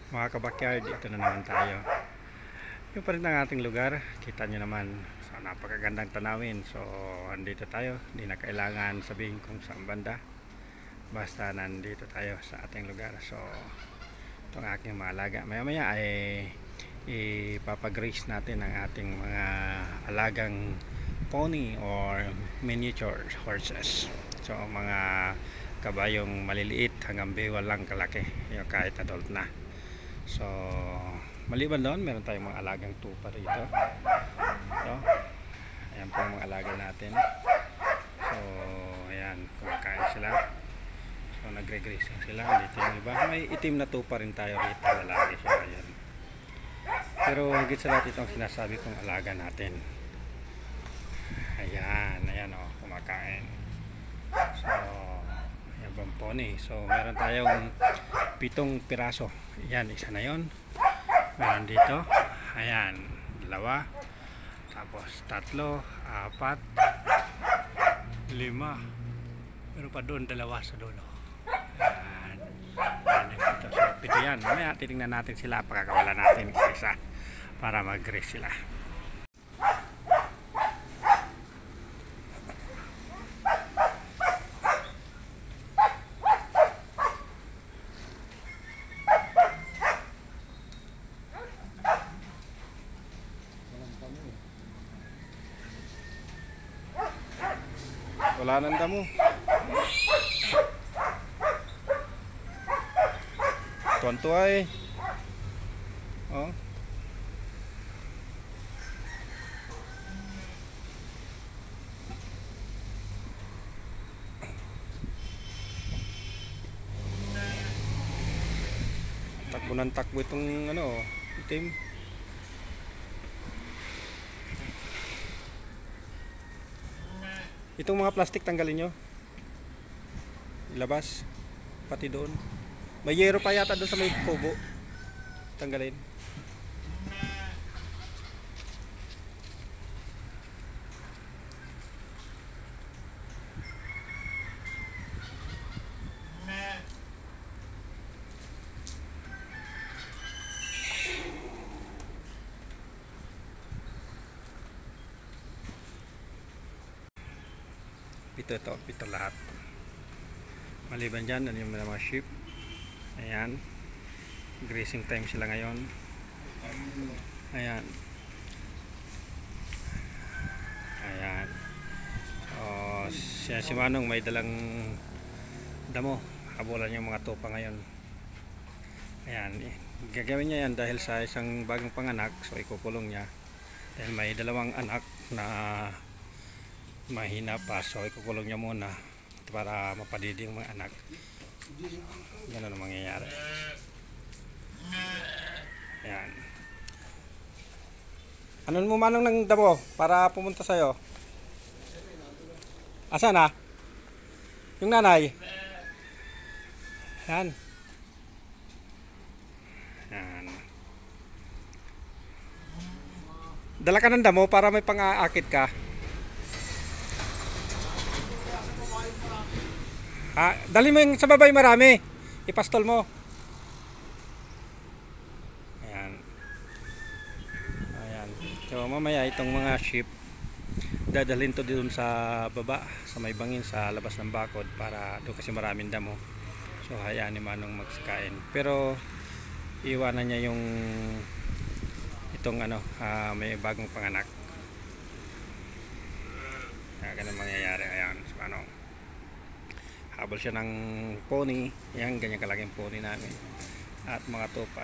Mga kabakyard, dito na naman tayo. Yung pa rin ang ating lugar, kita nyo naman. So, napakagandang tanawin. So, andito tayo. Hindi na kailangan sabihin kung saan banda. Basta nandito tayo sa ating lugar. So, itong aking mga alaga. Maya maya ay ipapagrace natin ang ating mga alagang pony or miniature horses. So, mga kabayong maliliit hanggang bewal lang kalaki. Yung kahit adult na. So, maliban doon, meron tayong mga alagang tupa rito. Ito. Ayan po ang mga alaga natin. So, ayan, kumakain sila. So, nagre-grazing sila. Dito yung iba. May itim na tupa rin tayo rito. Lalaki siya. Ayan. Pero higit sa lahat itong sinasabi kong alaga natin. Ayan, ayan o, kumakain. So, ayan pong pony. So, meron tayong 7 piraso. Ayan, isa na yon. Meron dito. Ayan, 2. Tapos 3, 4, 5. Meron pa doon 2 sa dulo. Ayan. Ayan dito. So, 7 yan. Mamaya titingnan natin sila. Pagkakawala natin isa para mag-race sila. Wala nang damo. Tuwan-tuwa eh. Oh. Takbo ng takbo itong ano, itim. Itong mga plastic tanggalin nyo. Ilabas. Pati doon. May yero pa yata doon sa may kubo. Tanggalin. Pito lahat. Maliban dyan, ano yung mga sheep. Ayan. Grazing time sila ngayon. Ayan. Ayan. Si Manong may dalang damo. Habulan yung mga tupa ngayon. Ayan. Gagawin niya yan dahil sa isang bagong panganak. So ikukulong niya. Dahil may 2 anak na mahina pa. So ikukulong niya muna para mapadidi yung mga anak. Ganun ang mangyayari. Ayan. Ano mo Manong ng damo para pumunta sa'yo? Asa na? Yung nanay? Ayan. Ayan. Dala ka ng damo para may pang-aakit ka. Dali mo yung sa babay marami. Ipastol mo. Ayan. Ayan. So mamaya itong mga sheep dadalhin to doon sa baba, sa may bangin, sa labas ng bakod para doon kasi maraming damo. So hayaan ni Manong magsikain. Pero iwanan niya yung itong ano, may bagong panganak. Kaya ganun mangyayari. Ayan, si Manong. Habol siya ng pony. Yan, ganyan kalaking pony namin. At mga tupa.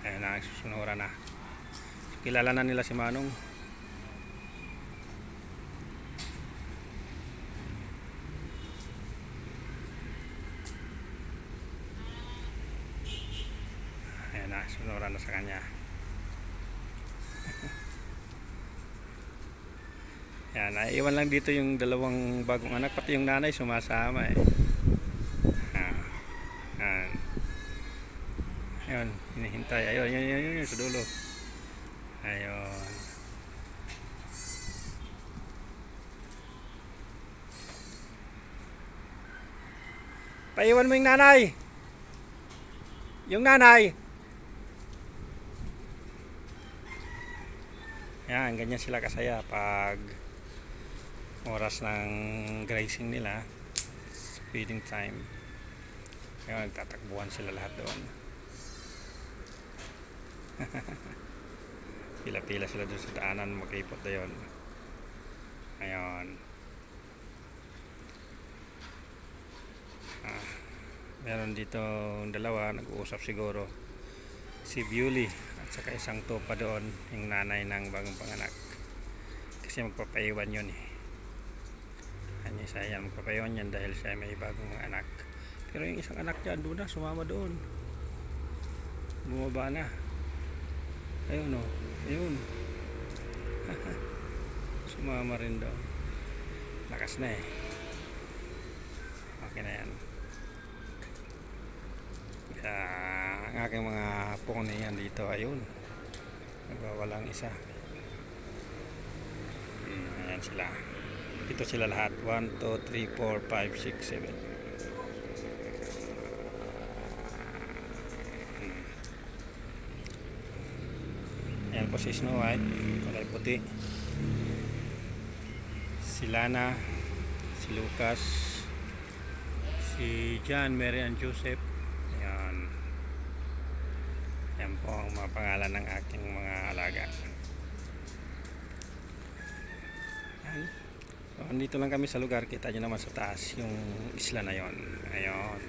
Ayan na, susunura na. Kilala na nila si Manong. Ayan na, sunura na sa kanya. Yan, naiiwan lang dito yung 2 bagong anak, pati yung nanay sumasama eh. Yan. Ayun, hinihintay. Ayun, yun, sa dulo. Ayun. Paiwan mo yung nanay. Yung nanay. Yan, ganyan sila kasaya pag oras ng grazing nila, feeding time. Ngayon, nagtatakbuhan sila lahat doon. Pila-pila sila doon sa daanan, mag-ipot na yun. Ngayon, meron dito dalawa, nag-uusap siguro. Si Bewley at saka isang topa doon, yung nanay ng bagong panganak. Kasi magpapaiwan yun eh. Kanya siya yan, magpapaiwan yan dahil siya may bagong mga anak. Pero yung isang anak niya doon na, sumama doon. Bumaba na. Ayun o, ayun. Sumama rin doon. Lakas na eh. Okay na yan. Ang aking mga pony yan dito, ayun. Nagwawalang isa. Ayan sila. Dito sila lahat. 1, 2, 3, 4, 5, 6, 7. Ayan po si Snow White, kulay puti. Si Lana, si Lucas, si John, Mary and Joseph. Ayan. Yan po ang mga pangalan ng aking mga alaga. Ayan. So, andito lang kami sa lugar. Kita nyo naman sa taas yung isla na yon. Ayun.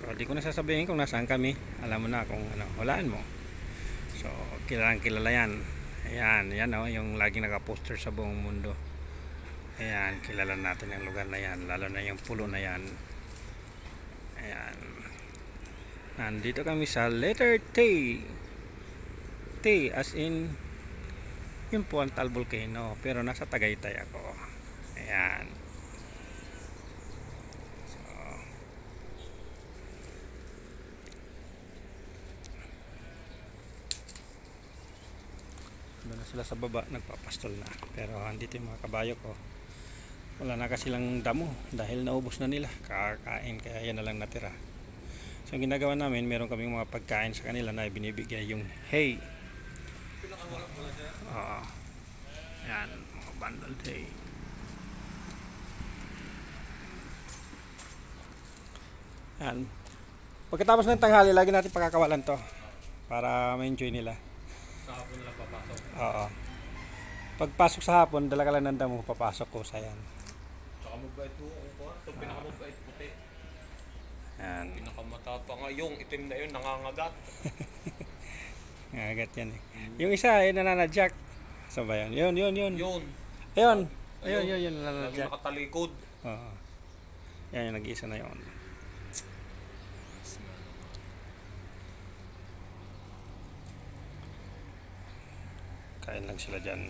So, di ko na sasabihin kung nasaan kami. Alam mo na kung ano, hulaan mo. So, kilalang kilala yan. Ayan, yan o, yung laging nakaposter sa buong mundo. Ayan, kilala natin yung lugar na yan. Lalo na yung pulo na yan. Ayan. Nandito kami sa letter T. T as in yun po ang Tal Volcano. Pero nasa Tagaytay ako. Ayan. So, doon na sila sa baba. Nagpapastol na. Pero andito yung mga kabayo ko. Wala na kasi lang damo. Dahil naubos na nila. Kakain. Kaya yan na lang natira. So ang ginagawa namin, meron kaming mga pagkain sa kanila na binibigay yung hay. Yan, mga bundled hay. Yan. Pagkatapos ng tanghali, lagi natin pagkakawalan to para ma-enjoy nila. Sa hapon lang papasok. Oo. Pagpasok sa hapon, dala ka lang ng damo, papasok ko sa yan. Tsaka mabait po ako pa. Ito pinakamabait puti. Yan. Pinakamatapang nga. Yung itim na yun, nangangagat. Nangangagat yan eh. Yung isa ay nananadyak. Saan ba yan? Yun. Yun. Ayun, Lagi nananadyak. nakatalikod. Oo. Yan yung nag-iisa na yun. Kain lang sila dyan.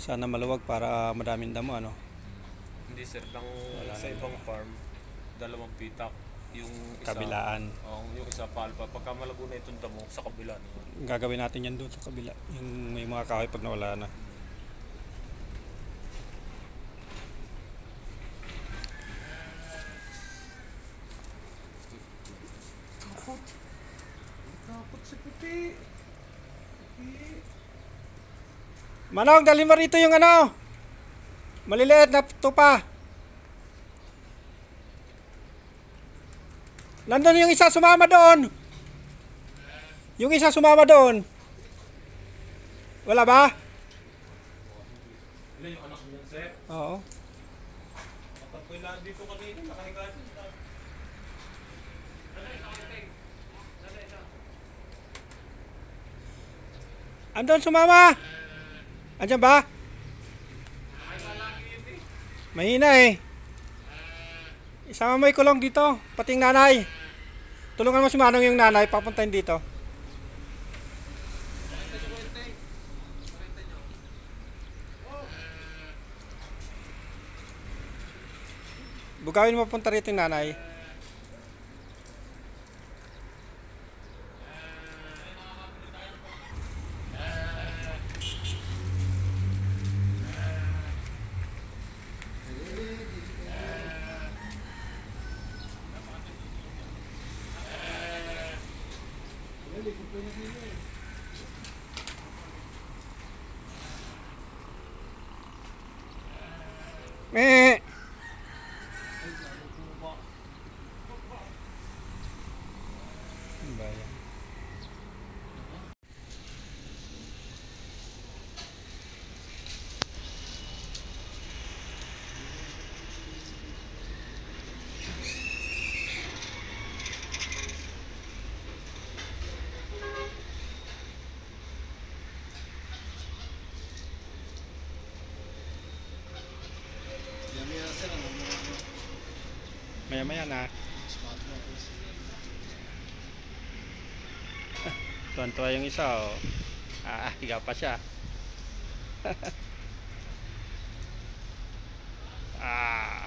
Sana maluwag para madaming damo, ano? Hindi sir, lang Wala sa na ibang iba. farm, 2 pitak. Yung isa, Kabilaan. yung isa palpa. Pagka malago na itong damo, sa kabila naman. Gagawin natin yan doon sa kabila. Yung may mga kahoy pag nawala na. Takot si puti. Manong, dali mo rito yung ano? Maliliit na tupa. Nandun yung isa sumama doon. Yung isa sumama doon. Wala ba? Ilan yung anak niyan sir? Oo. Matagpoy lang dito kanina, nakahiga dito. Andun sumama. Andiyan ba? Mahina eh. Isama mo ikulong dito. Pati yung nanay. Tulungan mo si Manong yung nanay. Papuntahin dito. Bugawin mo punta rito yung nanay. Me. Bayan. Maya-maya na. Tuwan-tuwa yung isa, oh. Higa pa siya. Ah.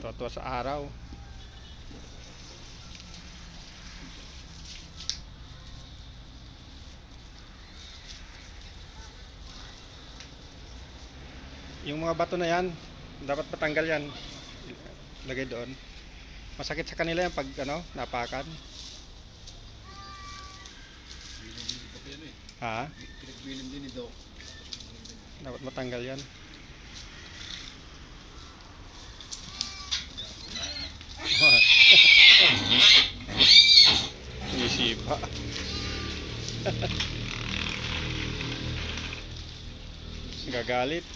Tuwa-tuwa sa araw. Yung mga bato na yan, dapat patanggal yan. Lagay doon. Masakit sa kanila yan pag napakan. Ha? Pinagbilin din ito. Dapat matanggal yan. Sinisipa. Gagalit.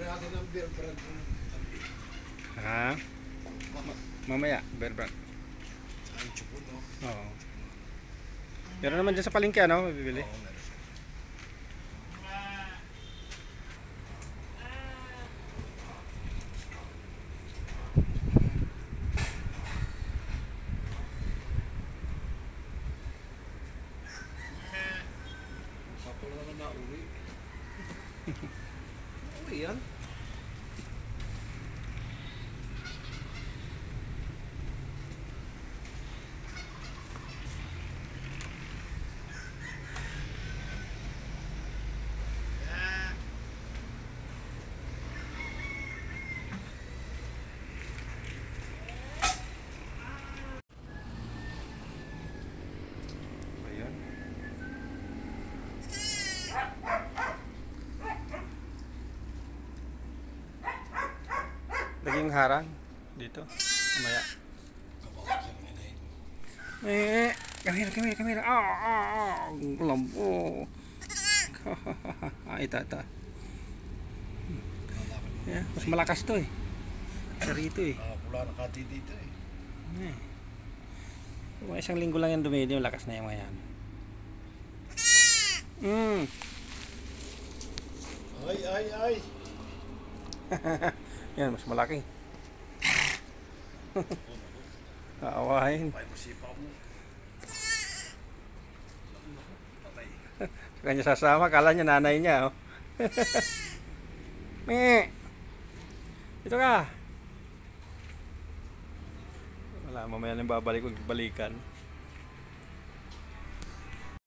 Natin ang beer brand. Ha? Mamaya, bear brand. Ang chupo, no? Oo. Pero naman dyan sa palengke, mabibili. Oo, meron siya. Sapol naman na uwi. Uwi yan. Ayun. Naging harang dito. Mamaya. Come here. Lambo. Ito. Yeah, mas malakas to eh. Sa rito eh. Pula na kati dito eh. Mga isang linggo lang yan dumidi, malakas na yung mga yan. Ay. Yan, mas malaki. Aawahin. Ay, masipa mo. Patay. Sa kanya sasama, kala niya nanay niya. Oh. Dito ka. Wala, mamaya lang babalik, balikan.